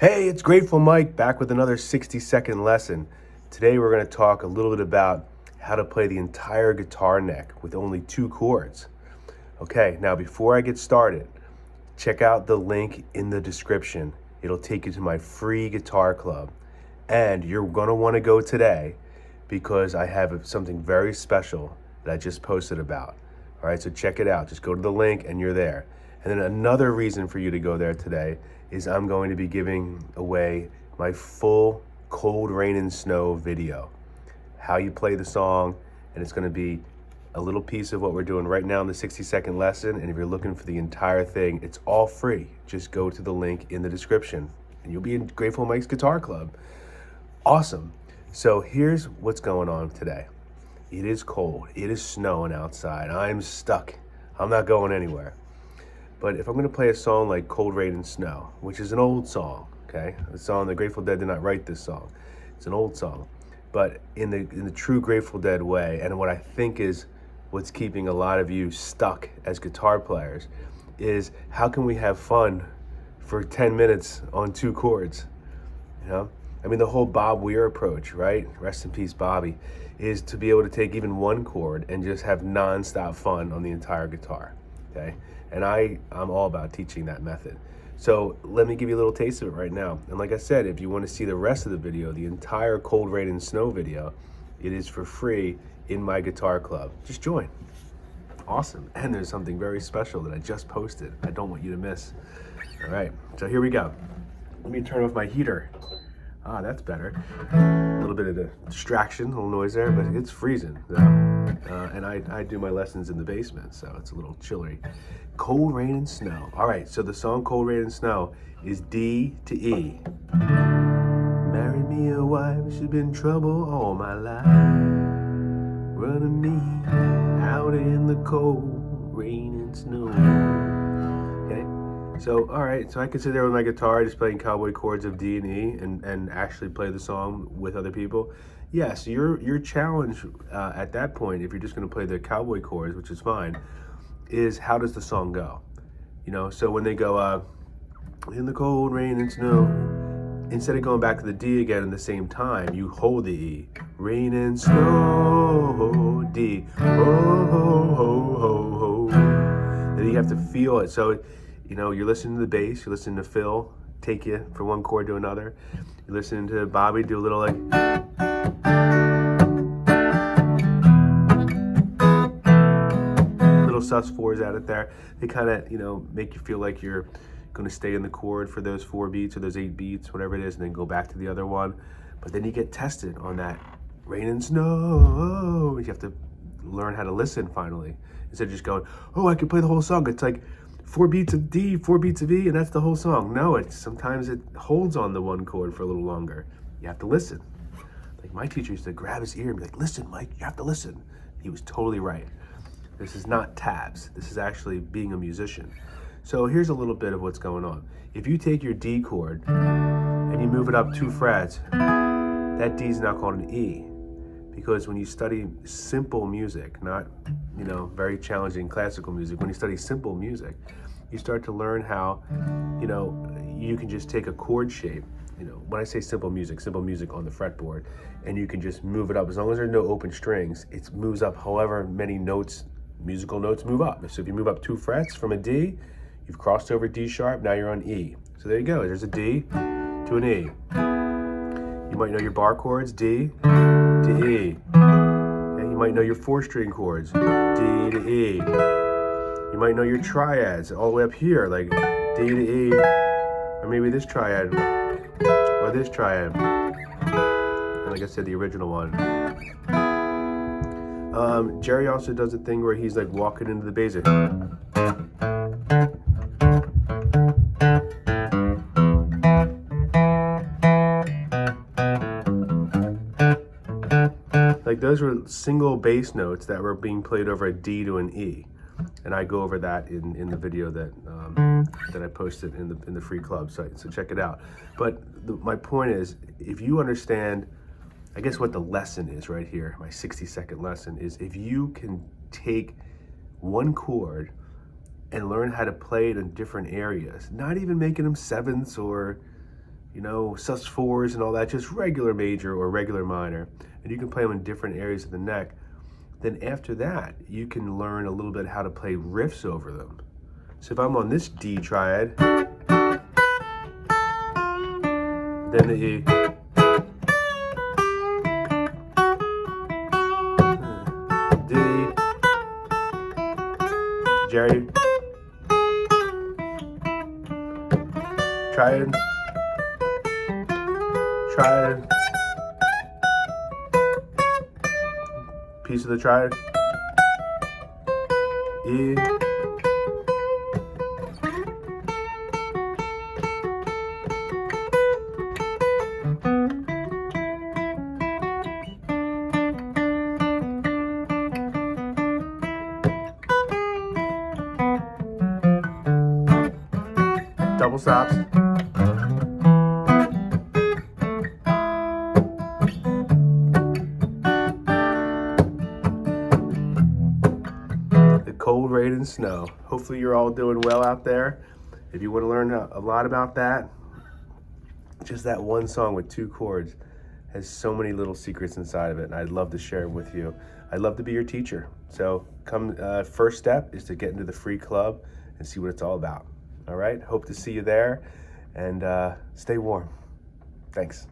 Hey, it's Grateful Mike back with another 60-second lesson. Today we're going to talk a little bit about how to play the entire guitar neck with only 2 chords. Okay, now before I get started, check out the link in the description. It'll take you to my free guitar club. And you're going to want to go today because I have something very special that I just posted about. All right, so check it out. Just go to the link and you're there. And then another reason for you to go there today is I'm going to be giving away my full Cold Rain and Snow video. How you play the song, and it's going to be a little piece of what we're doing right now in the 60-second lesson. And if you're looking for the entire thing, it's all free. Just go to the link in the description and you'll be in Grateful Mike's Guitar Club. Awesome. So here's what's going on today. It is cold. It is snowing outside. I'm stuck. I'm not going anywhere. But if I'm going to play a song like Cold Rain and Snow, which is an old song, okay? The song, the Grateful Dead did not write this song. It's an old song. But in the true Grateful Dead way, and what I think is what's keeping a lot of you stuck as guitar players, is how can we have fun for 10 minutes on 2 chords, you know? I mean, the whole Bob Weir approach, right? Rest in peace, Bobby, is to be able to take even 1 chord and just have nonstop fun on the entire guitar, okay? And I'm all about teaching that method. So let me give you a little taste of it right now. And like I said, if you want to see the rest of the video, the entire Cold Rain and Snow video, it is for free in my guitar club. Just join. Awesome. And there's something very special that I just posted. I don't want you to miss. All right, so here we go. Let me turn off my heater. Ah, that's better. A little bit of a distraction, a little noise there, but it's freezing. So, and I do my lessons in the basement, so it's a little chilly. Cold Rain and Snow. All right, so the song Cold Rain and Snow is D to E. Married me a wife, she's been in trouble all my life. Running me out in the cold rain and snow. Okay. So, all right, so I can sit there with my guitar just playing cowboy chords of D and E and actually play the song with other people. Yes, your challenge at that point, if you're just going to play the cowboy chords, which is fine, is how does the song go? You know, so when they go, in the cold rain and snow, instead of going back to the D again at the same time, you hold the E. Rain and snow, D, ho, ho, ho, ho, ho. Then you have to feel it. So, you know, you're listening to the bass, you're listening to Phil take you from one chord to another. You're listening to Bobby do a little like, little sus4s at it there. They kind of, you know, make you feel like you're going to stay in the chord for those 4 beats or those 8 beats, whatever it is, and then go back to the other one. But then you get tested on that rain and snow. You have to learn how to listen finally. Instead of just going, oh, I can play the whole song. It's like 4 beats of D, 4 beats of E, and that's the whole song. No, sometimes it holds on the one chord for a little longer. You have to listen. Like my teacher used to grab his ear and be like, listen, Mike, you have to listen. He was totally right. This is not tabs. This is actually being a musician. So here's a little bit of what's going on. If you take your D chord and you move it up 2 frets, that D is now called an E. Because when you study simple music, not, you know, very challenging classical music, when you study simple music, you start to learn how, you know, you can just take a chord shape. You know, when I say simple music on the fretboard, and you can just move it up. As long as there's no open strings, it moves up however many notes, musical notes move up. So if you move up 2 frets from a D, you've crossed over D sharp, now you're on E. So there you go, there's a D to an E. You might know your bar chords, D to E. Okay, you might know your 4-string chords, D to E. You might know your triads all the way up here, like D to E, or maybe this triad, or this triad. And like I said, the original one. Jerry also does a thing where he's like walking into the basic. Like those were single bass notes that were being played over a D to an E. And I go over that in the video that I posted in the free club site, so check it out. But my point is, if you understand, I guess what the lesson is right here, my 60-second lesson is, if you can take 1 chord and learn how to play it in different areas, not even making them sevenths or sus4s and all that, just regular major or regular minor. And you can play them in different areas of the neck. Then after that, you can learn a little bit how to play riffs over them. So if I'm on this D triad, then the E, D, Jerry, triad, triad, piece of the triad, E, double stops, the cold rain and snow. Hopefully you're all doing well out there. If you want to learn a lot about that, just that one song with 2 chords has so many little secrets inside of it, and I'd love to share them with you. I'd love to be your teacher. So first step is to get into the free club and see what it's all about. All right, hope to see you there, and stay warm. Thanks.